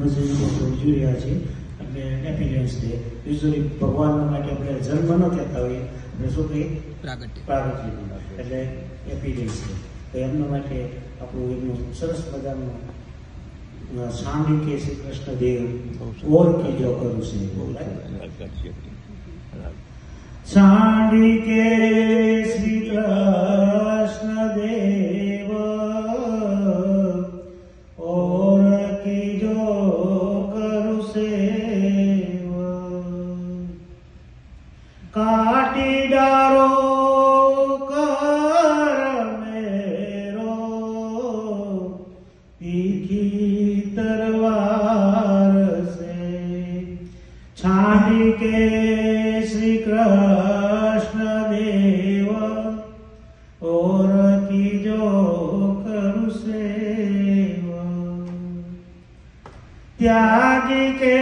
ઉજવી રહ્યા છીએ એટલે એપિલિયન્સ ડે યુઝલી ભગવાન માટે આપણે જન્મ ન કહેતા હોઈએ આપણે શું કહીએ પ્રાગટ્ય એટલે એપિલિયન્સ ડે તો એમના માટે આપણું એમનું સરસ મજાનું સાંભળી કે શ્રી કૃષ્ણ દેવ ઓર કીજો કરું છે સાંભળી કે શ્રી કૃષ્ણ દેવ ઓર કીજો કરું સેવ કાટી ડારો કર મેરો તીખી તરવાર સે છાંડી કે श्री कृष्ण देव और कीजो करु सेव त्यागी के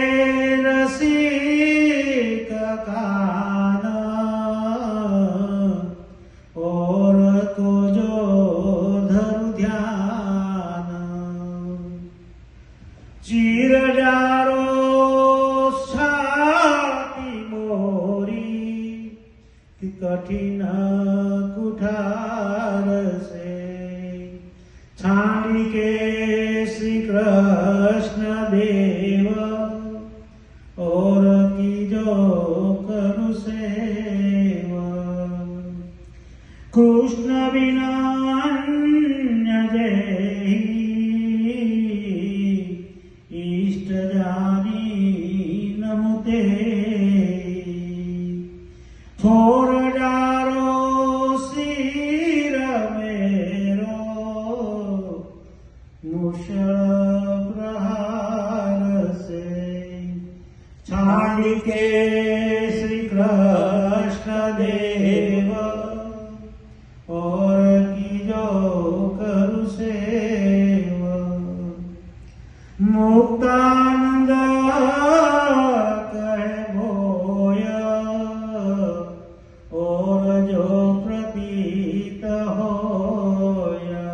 रसिक काना और तुझो धरु ध्यान चीर डारो कठिन कुठार से छांडी के श्री कृष्ण देव और कीजो करु सेव कृष्ण बिना अन्य जय इष्ट जानी नमुते फोर डारो सिर मेरो मुषल प्रहार से छांडी के श्री कृष्ण देव और कीजो करु सेव मुक्तानंद कहे बोया और जो प्रतीत होया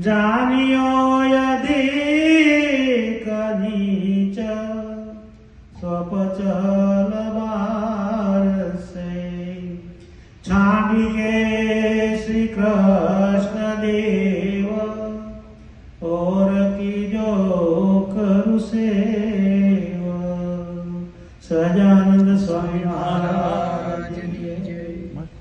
जानियो यदि नीच स्वपचल बार से छांडी के श्री कृष्ण देव